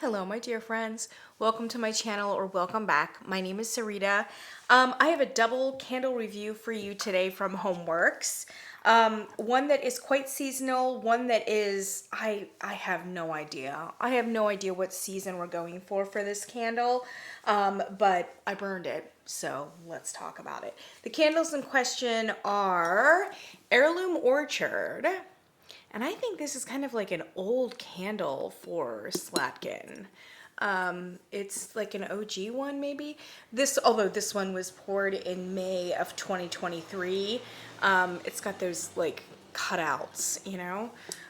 Hello, my dear friends. Welcome to my channel, or welcome back. My name is Sarita. I have a double candle review for you today from Homeworx. One that is quite seasonal, one that is, I have no idea. I have no idea what season we're going for this candle, but I burned it, so let's talk about it. The candles in question are Heirloom Orchard. And I think this is kind of like an old candle for Slatkin. It's like an OG one maybe. Although this one was poured in May of 2023. It's got those like cutouts, you know?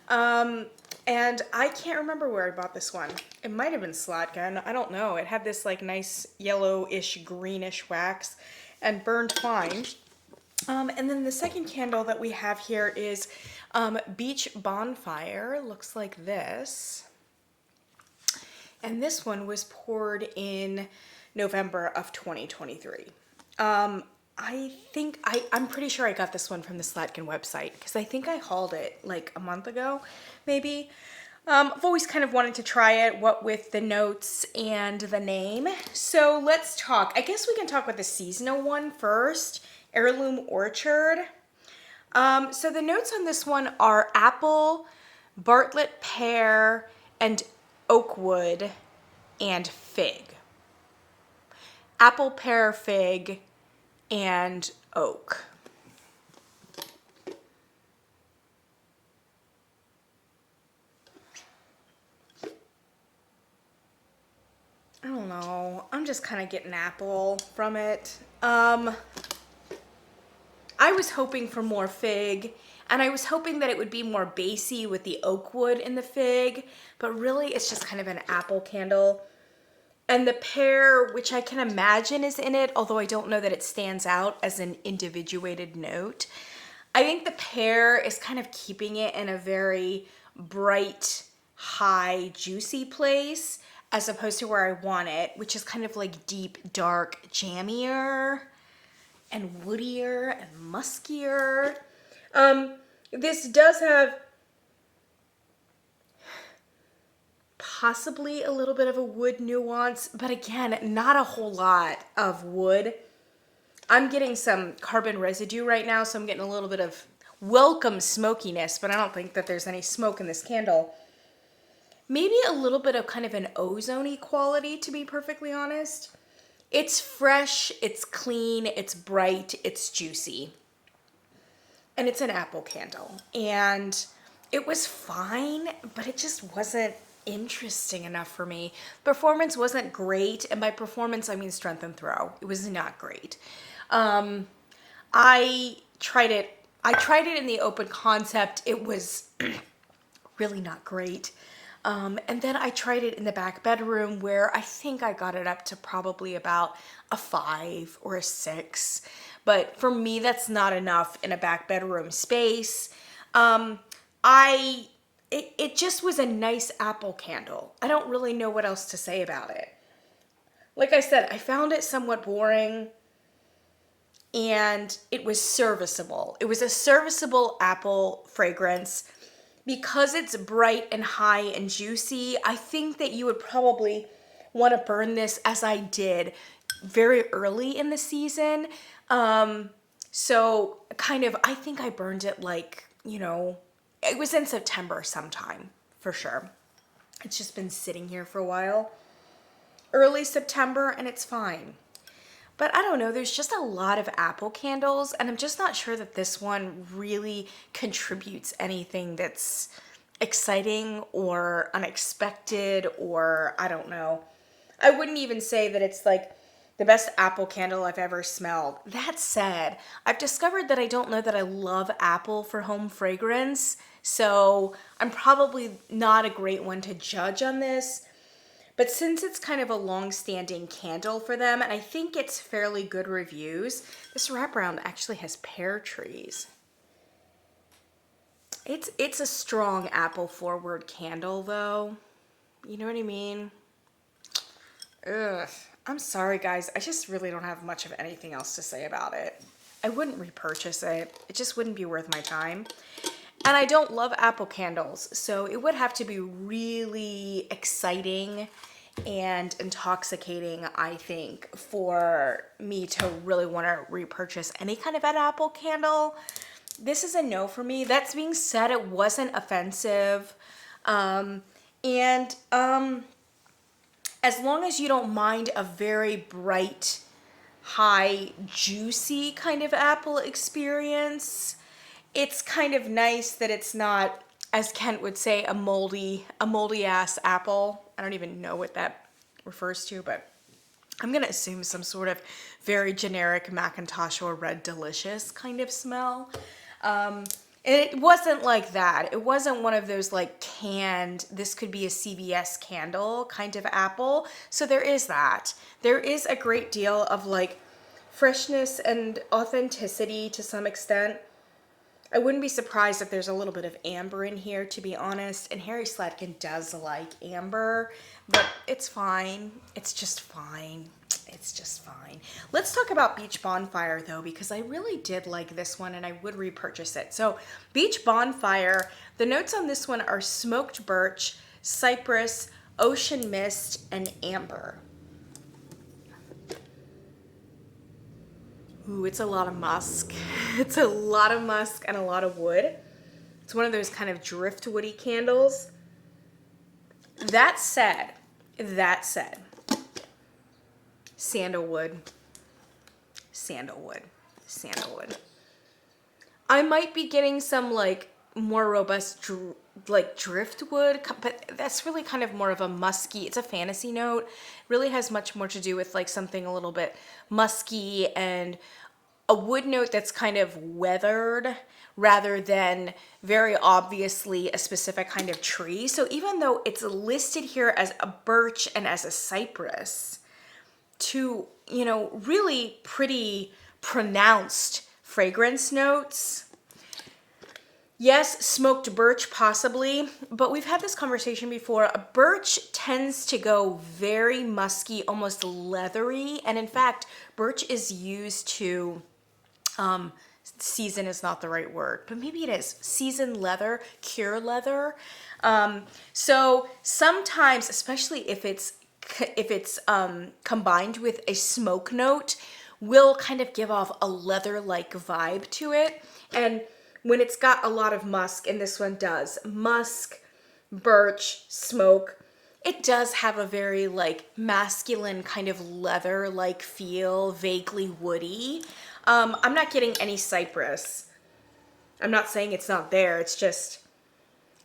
And I can't remember where I bought this one. It might have been Slatkin. I don't know. It had this like nice yellowish, greenish wax and burned fine. And then the second candle that we have here is Beach Bonfire. Looks like this. And this one was poured in November of 2023. I'm pretty sure I got this one from the Slatkin website because I think I hauled it like a month ago, maybe. I've always kind of wanted to try it, what with the notes and the name. So let's talk. I guess we can talk about the seasonal one first. Heirloom Orchard. So the notes on this one are apple, Bartlett pear, and oak wood, and fig. Apple, pear, fig, and oak. I don't know. I'm just kind of getting apple from it. I was hoping for more fig, and I was hoping that it would be more bassy with the oak wood in the fig, but really it's just kind of an apple candle. And the pear, which I can imagine is in it, although I don't know that it stands out as an individuated note. I think the pear is kind of keeping it in a very bright, high, juicy place, as opposed to where I want it, which is kind of like deep, dark, jammier and woodier and muskier. This does have possibly a little bit of a wood nuance, but again, not a whole lot of wood. I'm getting some carbon residue right now, so I'm getting a little bit of welcome smokiness, but I don't think that there's any smoke in this candle. Maybe a little bit of kind of an ozone-y quality, to be perfectly honest. It's fresh, it's clean, it's bright, it's juicy. And it's an apple candle. And it was fine, but it just wasn't interesting enough for me. Performance wasn't great, and by performance I mean strength and throw. It was not great. I tried it in the open concept. It was really not great. And then I tried it in the back bedroom, where I think I got it up to probably about a 5 or a 6. But for me, that's not enough in a back bedroom space. It just was a nice apple candle. I don't really know what else to say about it. Like I said, I found it somewhat boring, and it was serviceable. It was a serviceable apple fragrance. Because it's bright and high and juicy, I think that you would probably want to burn this, as I did, very early in the season. So kind of, I think I burned it like, it was in September sometime, for sure. It's just been sitting here for a while. Early September, and it's fine. But I don't know, there's just a lot of apple candles, and I'm just not sure that this one really contributes anything that's exciting or unexpected, or I don't know. I wouldn't even say that it's like the best apple candle I've ever smelled. That said, I've discovered that I don't know that I love apple for home fragrance, so I'm probably not a great one to judge on this. But since it's kind of a long-standing candle for them, and I think it's fairly good reviews, this wraparound actually has pear trees. It's a strong apple-forward candle, though. You know what I mean? Ugh. I'm sorry, guys. I just really don't have much of anything else to say about it. I wouldn't repurchase it. It just wouldn't be worth my time. And I don't love apple candles, so it would have to be really exciting and intoxicating, I think, for me to really want to repurchase any kind of an apple candle. This is a no for me. That's being said, it wasn't offensive. And as long as you don't mind a very bright, high, juicy kind of apple experience, it's kind of nice that it's not, as Kent would say, a moldy ass apple. I don't even know what that refers to, but I'm gonna assume some sort of very generic Macintosh or Red Delicious kind of smell. And it wasn't like that. It wasn't one of those like canned, this could be a CVS candle kind of apple. So there is that. There is a great deal of like freshness and authenticity to some extent. I wouldn't be surprised if there's a little bit of amber in here, to be honest. And Harry Slatkin does like amber, but it's fine. It's just fine. It's just fine. Let's talk about Beach Bonfire though, because I really did like this one and I would repurchase it. So Beach Bonfire, the notes on this one are smoked birch, cypress, ocean mist, and amber. Ooh, it's a lot of musk. It's a lot of musk and a lot of wood. It's one of those kind of driftwoody candles. That said, sandalwood, sandalwood, sandalwood. I might be getting some like more robust like driftwood, but that's really kind of more of a musky, it's a fantasy note. Really has much more to do with like something a little bit musky and a wood note that's kind of weathered rather than very obviously a specific kind of tree. So even though it's listed here as a birch and as a cypress, two, you know, really pretty pronounced fragrance notes. Yes, smoked birch possibly, but we've had this conversation before. A birch tends to go very musky, almost leathery, and in fact, birch is used to season is not the right word, but maybe it is. Season leather, cure leather. So sometimes, especially if it's combined with a smoke note, will kind of give off a leather-like vibe to it. And when it's got a lot of musk, and this one does, musk, birch, smoke, it does have a very like masculine kind of leather-like feel, vaguely woody. I'm not getting any cypress. I'm not saying it's not there. It's just,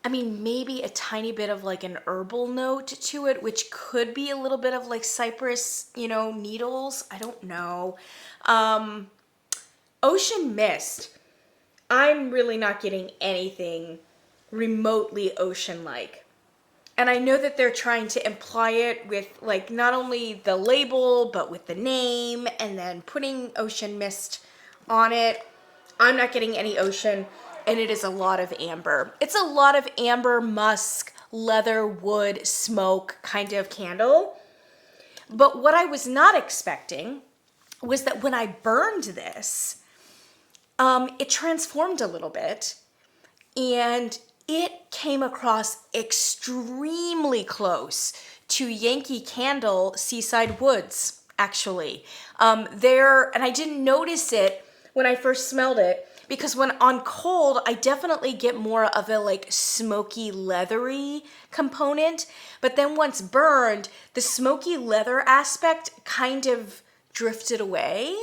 I mean, maybe a tiny bit of like an herbal note to it, which could be a little bit of like cypress, you know, needles. I don't know. Ocean mist. I'm really not getting anything remotely ocean-like. And I know that they're trying to imply it with like not only the label, but with the name and then putting ocean mist on it. I'm not getting any ocean, and it is a lot of amber. It's a lot of amber, musk, leather, wood, smoke kind of candle. But what I was not expecting was that when I burned this, it transformed a little bit and it came across extremely close to Yankee Candle Seaside Woods, actually. And I didn't notice it when I first smelled it, because when on cold, I definitely get more of a like smoky, leathery component. But then once burned, the smoky leather aspect kind of drifted away.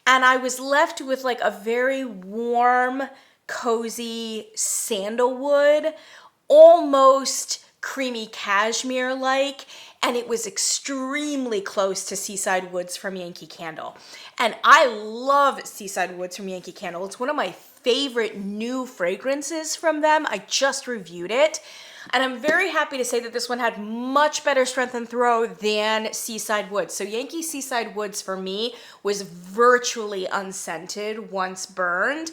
And I was left with like a very warm, cozy sandalwood, almost creamy cashmere-like, and it was extremely close to Seaside Woods from Yankee Candle. And I love Seaside Woods from Yankee Candle. It's one of my favorite new fragrances from them. I just reviewed it. And I'm very happy to say that this one had much better strength and throw than Seaside Woods. So Yankee Seaside Woods for me was virtually unscented once burned.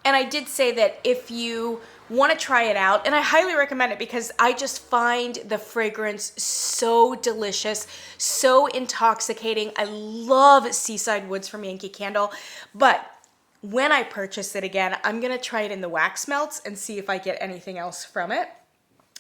And I did say that if you want to try it out, and I highly recommend it because I just find the fragrance so delicious, so intoxicating. I love Seaside Woods from Yankee Candle, but when I purchase it again, I'm gonna try it in the wax melts and see if I get anything else from it.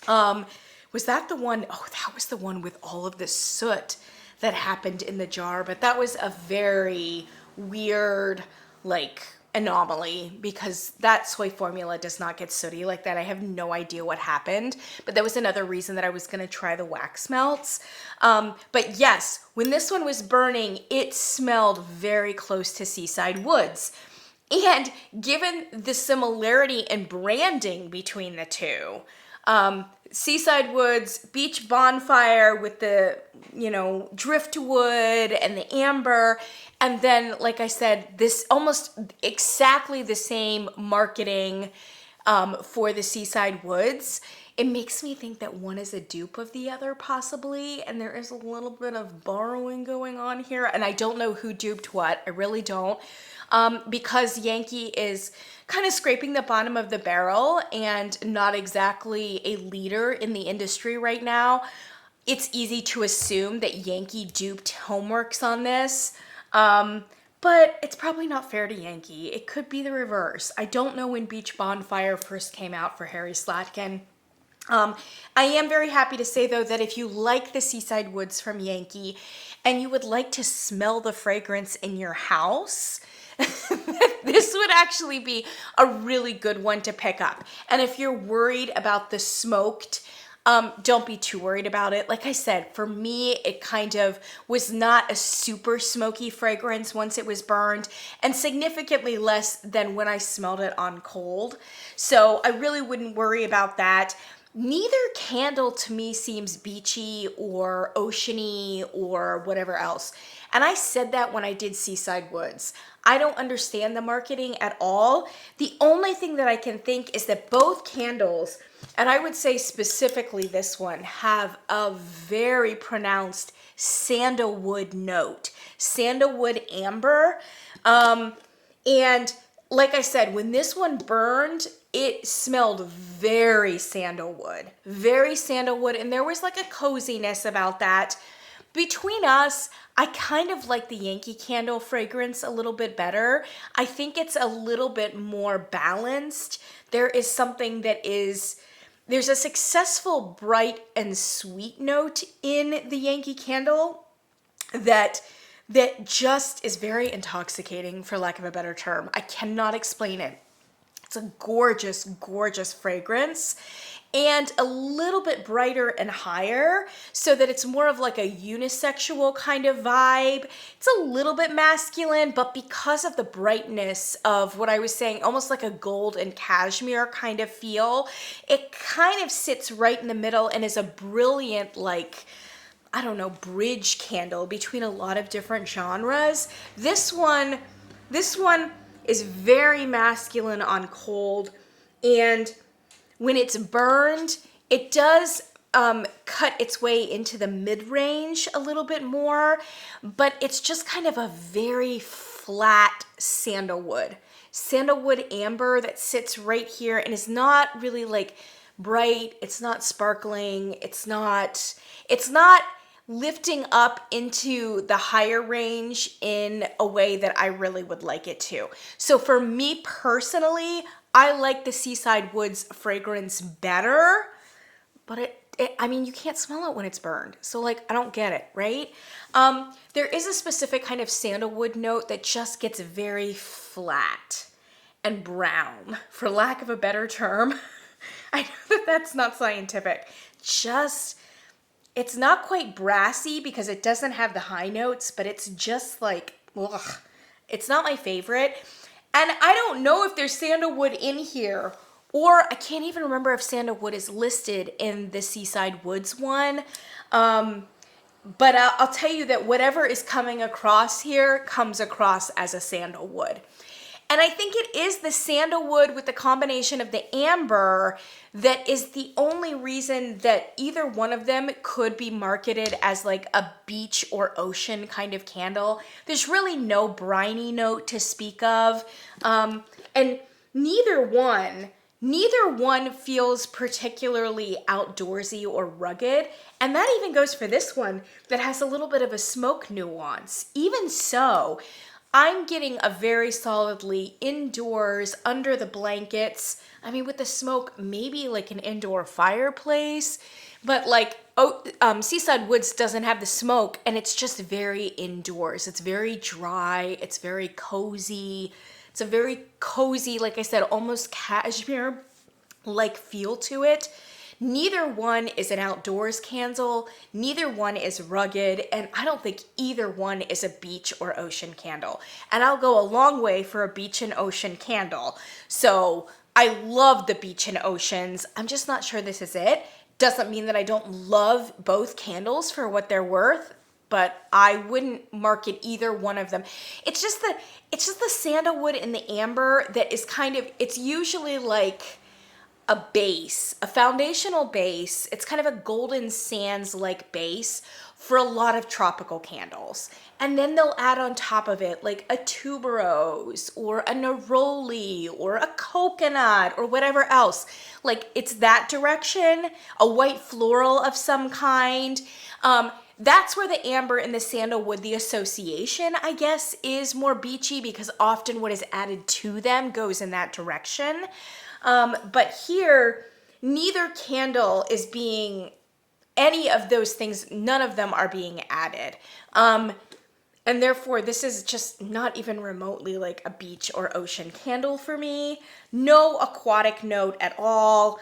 Was that the one? Oh, that was the one with all of the soot that happened in the jar, but that was a very weird, like, anomaly because that soy formula does not get sooty like that. I have no idea what happened, but that was another reason that I was gonna try the wax melts. But yes, when this one was burning, it smelled very close to Seaside Woods. And given the similarity in branding between the two, Seaside Woods, Beach Bonfire with the, driftwood and the amber. And then, like I said, this almost exactly the same marketing for the Seaside Woods. It makes me think that one is a dupe of the other possibly. And there is a little bit of borrowing going on here. And I don't know who duped what. I really don't. Because Yankee is kind of scraping the bottom of the barrel and not exactly a leader in the industry right now, it's easy to assume that Yankee duped Homeworx on this. But it's probably not fair to Yankee. It could be the reverse. I don't know when Beach Bonfire first came out for Harry Slatkin. I am very happy to say, though, that if you like the Seaside Woods from Yankee and you would like to smell the fragrance in your house, this would actually be a really good one to pick up. And if you're worried about the smoked, don't be too worried about it. Like I said, for me, it kind of was not a super smoky fragrance once it was burned, and significantly less than when I smelled it on cold. So I really wouldn't worry about that. Neither candle to me seems beachy or oceany or whatever else. And I said that when I did Seaside Woods. I don't understand the marketing at all. The only thing that I can think is that both candles, and I would say specifically this one, have a very pronounced sandalwood note, sandalwood amber. And like I said, when this one burned, it smelled very sandalwood, and there was like a coziness about that. Between us, I kind of like the Yankee candle fragrance a little bit better. I think it's a little bit more balanced. There's a successful bright and sweet note in the Yankee candle that just is very intoxicating, for lack of a better term. I cannot explain it. It's a gorgeous, gorgeous fragrance, and a little bit brighter and higher so that it's more of like a unisexual kind of vibe. It's a little bit masculine, but because of the brightness of what I was saying, almost like a gold and cashmere kind of feel, it kind of sits right in the middle and is a brilliant, like, I don't know, bridge candle between a lot of different genres. This one is very masculine on cold, and when it's burned, it does cut its way into the mid-range a little bit more, but it's just kind of a very flat sandalwood amber that sits right here and is not really like bright. It's not sparkling. It's not lifting up into the higher range in a way that I really would like it to. So for me personally, I like the Seaside Woods fragrance better, but I mean, you can't smell it when it's burned. So like, I don't get it, right? There is a specific kind of sandalwood note that just gets very flat and brown, for lack of a better term. I know that that's not scientific. It's not quite brassy because it doesn't have the high notes, but it's just like, ugh. It's not my favorite. And I don't know if there's sandalwood in here, or I can't even remember if sandalwood is listed in the Seaside Woods one. But I'll tell you that whatever is coming across here comes across as a sandalwood. And I think it is the sandalwood with the combination of the amber that is the only reason that either one of them could be marketed as like a beach or ocean kind of candle. There's really no briny note to speak of. And neither one feels particularly outdoorsy or rugged. And that even goes for this one that has a little bit of a smoke nuance. Even so, I'm getting a very solidly indoors, under the blankets. I mean, with the smoke, maybe like an indoor fireplace, but like, Seaside Woods doesn't have the smoke, and it's just very indoors. It's very dry. It's very cozy. It's a very cozy, like I said, almost cashmere like feel to it. Neither one is an outdoors candle, neither one is rugged, and I don't think either one is a beach or ocean candle. And I'll go a long way for a beach and ocean candle. So I love the beach and oceans. I'm just not sure this is it. Doesn't mean that I don't love both candles for what they're worth, but I wouldn't market either one of them. It's just the sandalwood and the amber that is kind of, it's usually like a base, a foundational base. It's kind of a golden sands like base for a lot of tropical candles. And then they'll add on top of it like a tuberose or a neroli or a coconut or whatever else. Like it's that direction, a white floral of some kind. That's where the amber and the sandalwood, the association, I guess, is more beachy because often what is added to them goes in that direction. But here, neither candle is being any of those things. None of them are being added. And therefore, this is just not even remotely like a beach or ocean candle for me. No aquatic note at all.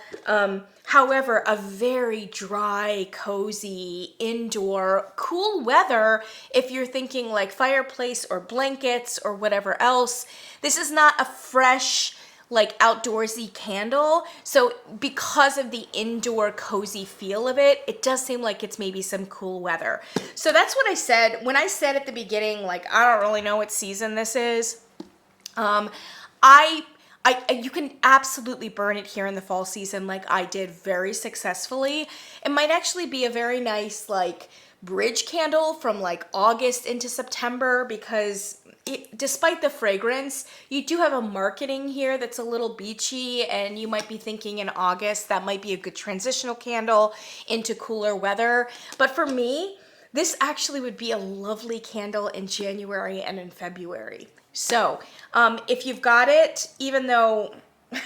However, a very dry, cozy, indoor, cool weather if you're thinking like fireplace or blankets or whatever else. This is not a fresh, like outdoorsy candle. So because of the indoor cozy feel of it, it does seem like it's maybe some cool weather. So that's what I said. When I said at the beginning, like, I don't really know what season this is. You can absolutely burn it here in the fall season like I did very successfully. It might actually be a very nice like bridge candle from like August into September because despite the fragrance, you do have a marketing here that's a little beachy, and you might be thinking in August that might be a good transitional candle into cooler weather. But for me, this actually would be a lovely candle in January and in February. So if you've got it, even though I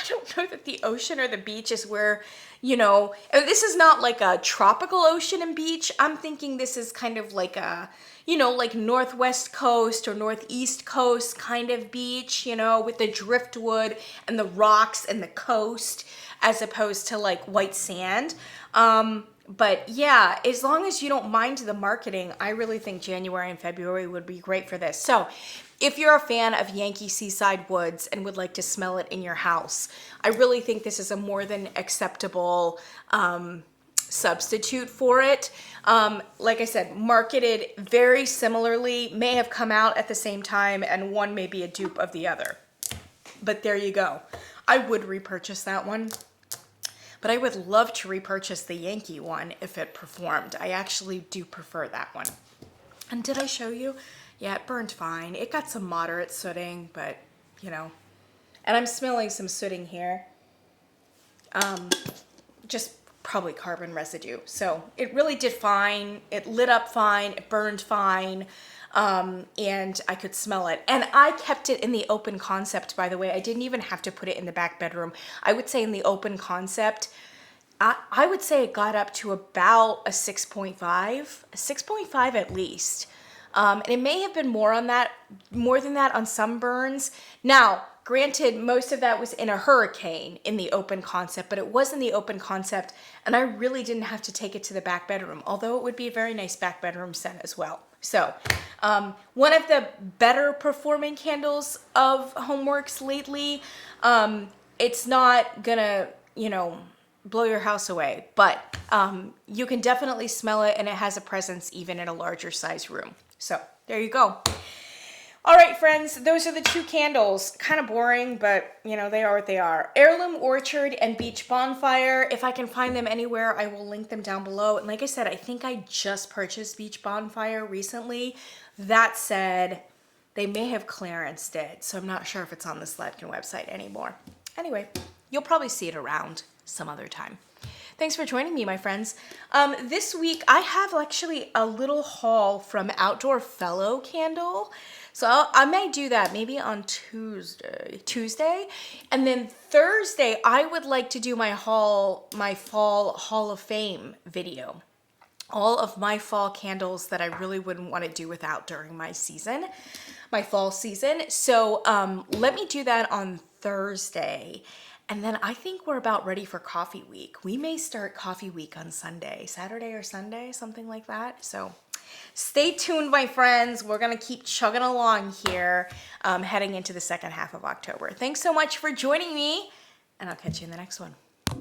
don't know that the ocean or the beach is where, you know, and this is not like a tropical ocean and beach. I'm thinking this is kind of like a, you know, like northwest coast or northeast coast kind of beach, you know, with the driftwood and the rocks and the coast as opposed to like white sand. But yeah, as long as you don't mind the marketing, I really think January and February would be great for this. So if you're a fan of Yankee Seaside Woods and would like to smell it in your house, I really think this is a more than acceptable substitute for it. Like I said, marketed very similarly, may have come out at the same time, and one may be a dupe of the other. But there you go. I would repurchase that one. But I would love to repurchase the Yankee one if it performed. I actually do prefer that one. And did I show you? Yeah, it burned fine. It got some moderate sooting, but you know. And I'm smelling some sooting here. Just probably carbon residue. So it really did fine. It lit up fine. It burned fine. And I could smell it. And I kept it in the open concept, by the way. I didn't even have to put it in the back bedroom. I would say in the open concept, I would say it got up to about a 6.5, a 6.5 at least. And it may have been more than that on some burns. Now, granted, most of that was in a hurricane in the open concept, but it was in the open concept, and I really didn't have to take it to the back bedroom, although it would be a very nice back bedroom scent as well. So, one of the better performing candles of Homeworx lately. It's not gonna, you know, blow your house away, but you can definitely smell it, and it has a presence even in a larger size room. So there you go. All right, friends, those are the two candles. Kind of boring, but you know, they are what they are. Heirloom Orchard and Beach Bonfire. If I can find them anywhere, I will link them down below. And like I said, I think I just purchased Beach Bonfire recently. That said, they may have clearanced it, so I'm not sure if it's on the Slatkin website anymore. Anyway, you'll probably see it around some other time. Thanks for joining me, my friends. This week I have actually a little haul from Outdoor Fellow Candle. So I may do that maybe on Tuesday. And then Thursday, I would like to do my fall Hall of Fame video. All of my fall candles that I really wouldn't want to do without during my season, my fall season. So let me do that on Thursday. And then I think we're about ready for coffee week. We may start coffee week on Sunday, Saturday or Sunday, something like that. So stay tuned, my friends. We're going to keep chugging along here, heading into the second half of October. Thanks so much for joining me, and I'll catch you in the next one.